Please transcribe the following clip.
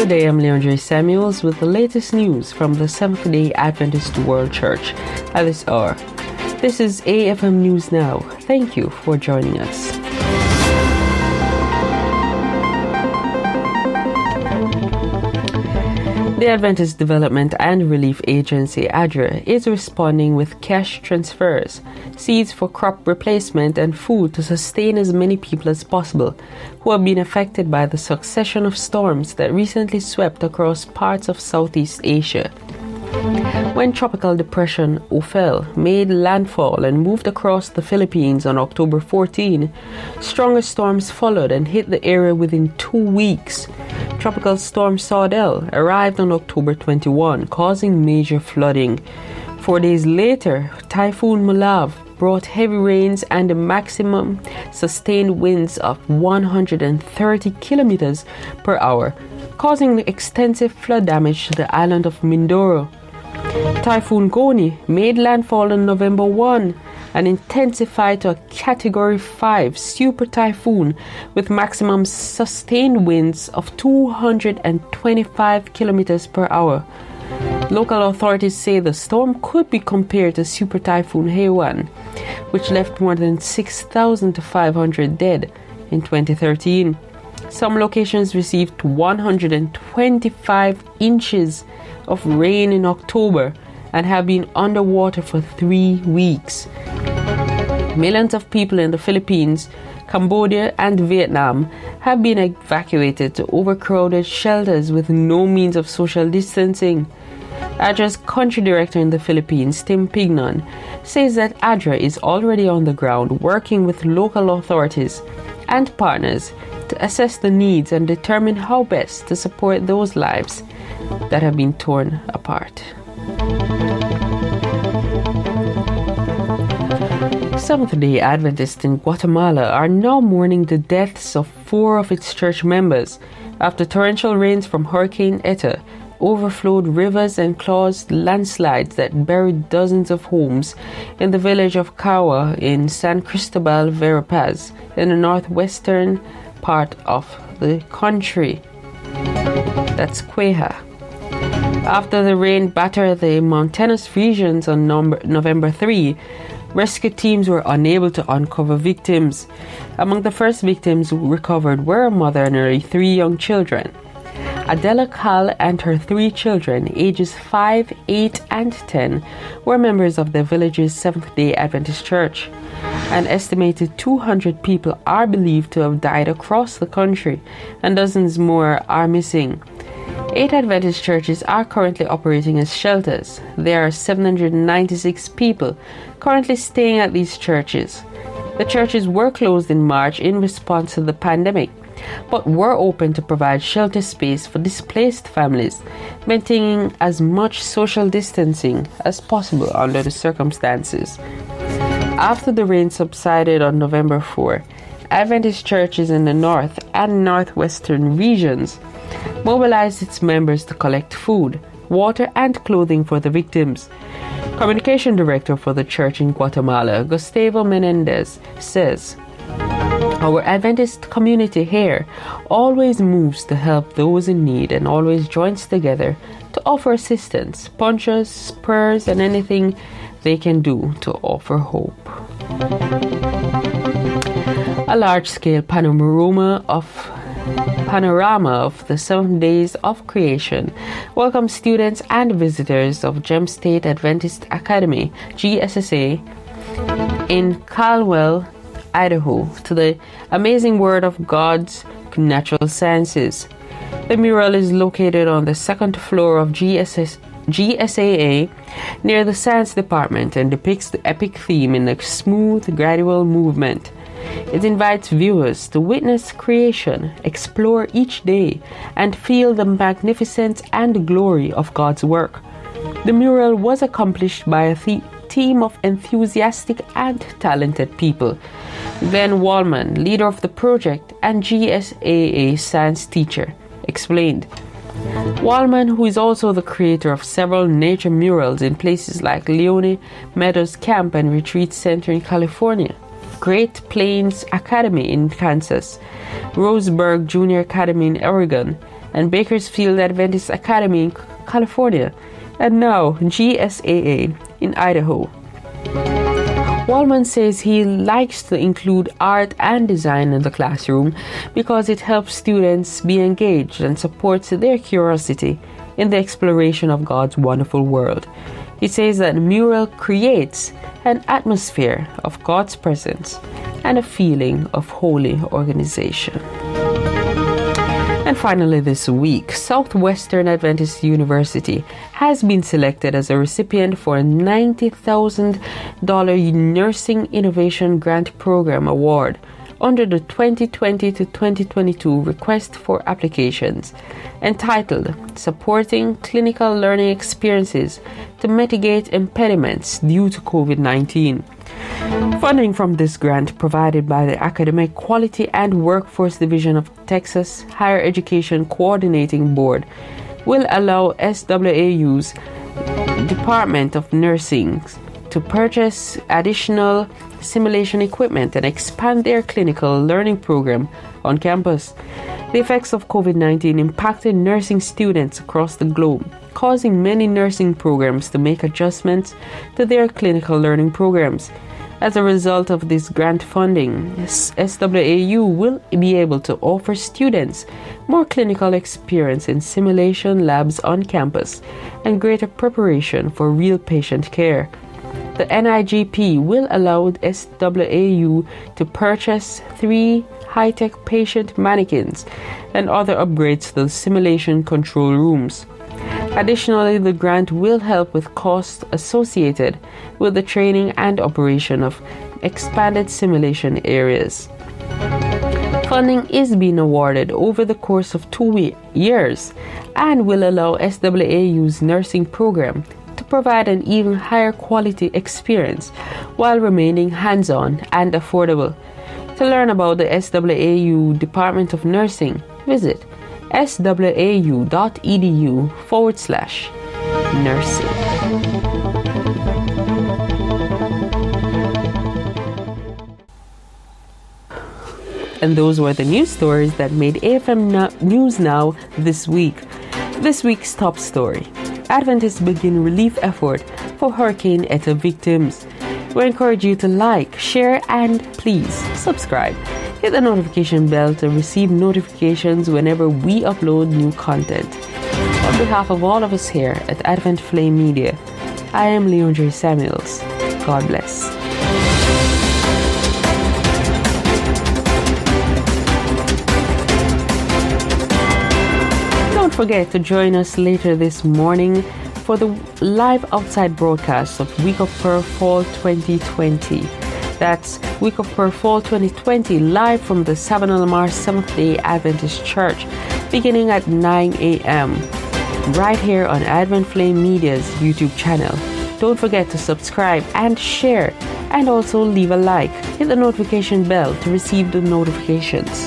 Good day, I'm Leandre Samuels with the latest news from the Seventh-day Adventist World Church at this hour. This is AFM News Now. Thank you for joining us. The Adventist Development and Relief Agency, ADRA, is responding with cash transfers, seeds for crop replacement, and food to sustain as many people as possible who have been affected by the succession of storms that recently swept across parts of Southeast Asia. When Tropical Depression Ophel made landfall and moved across the Philippines on October 14, stronger storms followed and hit the area within 2 weeks. Tropical Storm Sardel arrived on October 21, causing major flooding. 4 days later, Typhoon Malav brought heavy rains and a maximum sustained winds of 130 kilometers per hour, causing extensive flood damage to the island of Mindoro. Typhoon Goni made landfall on November 1 and intensified to a Category 5 super typhoon with maximum sustained winds of 225 kilometers per hour. Local authorities say the storm could be compared to Super Typhoon Haiyan, which left more than 6,500 dead in 2013. Some locations received 125 inches of rain in October and have been underwater for 3 weeks. Millions of people in the Philippines, Cambodia, and Vietnam have been evacuated to overcrowded shelters with no means of social distancing. ADRA's country director in the Philippines, Tim Pignon, says that ADRA is already on the ground working with local authorities and partners to assess the needs and determine how best to support those lives that have been torn apart. Seventh-day Adventists in Guatemala are now mourning the deaths of 4 of its church members after torrential rains from Hurricane Eta overflowed rivers and caused landslides that buried dozens of homes in the village of Cawa in San Cristobal, Verapaz, in the northwestern part of the country. That's Cueja. After the rain battered the mountainous regions on November 3, rescue teams were unable to uncover victims. Among the first victims recovered were a mother and her 3 young children. Adela Cal and her 3 children, ages 5, 8, and 10, were members of the village's Seventh-day Adventist Church. An estimated 200 people are believed to have died across the country, and dozens more are missing. 8 Adventist churches are currently operating as shelters. There are 796 people currently staying at these churches. The churches were closed in March in response to the pandemic, but were open to provide shelter space for displaced families, maintaining as much social distancing as possible under the circumstances. After the rain subsided on November 4, Adventist churches in the north and northwestern regions mobilized its members to collect food, water, and clothing for the victims. Communication Director for the church in Guatemala, Gustavo Menendez, says, "Our Adventist community here always moves to help those in need and always joins together to offer assistance, punches, prayers, and anything they can do to offer hope." A large-scale panorama of the 7 days of creation welcomes students and visitors of Gem State Adventist Academy, GSSA, in Caldwell, Idaho, to the amazing Word of God's Natural Sciences. The mural is located on the 2nd floor of GSAA near the Science Department and depicts the epic theme in a smooth, gradual movement. It invites viewers to witness creation, explore each day, and feel the magnificence and glory of God's work. The mural was accomplished by a team of enthusiastic and talented people. Glenn Wallman, leader of the project and GSAA science teacher, explained. Wallman, who is also the creator of several nature murals in places like Leone Meadows Camp and Retreat Center in California, Great Plains Academy in Kansas, Roseburg Junior Academy in Oregon, and Bakersfield Adventist Academy in California, and now GSAA in Idaho. Wallman says he likes to include art and design in the classroom because it helps students be engaged and supports their curiosity in the exploration of God's wonderful world. He says that mural creates an atmosphere of God's presence and a feeling of holy organization. And finally this week, Southwestern Adventist University has been selected as a recipient for a $90,000 Nursing Innovation Grant Program Award under the 2020 to 2022 Request for Applications, entitled Supporting Clinical Learning Experiences to Mitigate Impediments Due to COVID-19. Funding from this grant, provided by the Academic Quality and Workforce Division of Texas Higher Education Coordinating Board, will allow SWAU's Department of Nursing to purchase additional simulation equipment and expand their clinical learning program on campus. The effects of COVID-19 impacted nursing students across the globe, causing many nursing programs to make adjustments to their clinical learning programs. As a result of this grant funding, SWAU will be able to offer students more clinical experience in simulation labs on campus and greater preparation for real patient care. The NIGP will allow SWAU to purchase 3 high-tech patient mannequins and other upgrades to the simulation control rooms. Additionally, the grant will help with costs associated with the training and operation of expanded simulation areas. Funding is being awarded over the course of 2 years and will allow SWAU's nursing program to provide an even higher quality experience while remaining hands-on and affordable. To learn about the SWAU Department of Nursing, visit swau.edu/nursing. And those were the news stories that made AFM News Now this week. This week's top story: Adventists begin relief effort for Hurricane Eta victims. We encourage you to like, share, and please subscribe. Hit the notification bell to receive notifications whenever we upload new content. On behalf of all of us here at Advent Flame Media, I am Leon J. Samuels. God bless. Don't forget to join us later this morning for the live outside broadcast of Week of Prayer Fall 2020. That's Week of Prayer Fall 2020 live from the Savannah Lamar Seventh-day Adventist Church, beginning at 9 a.m. right here on Advent Flame Media's YouTube channel. Don't forget to subscribe and share, and also leave a like. Hit the notification bell to receive the notifications.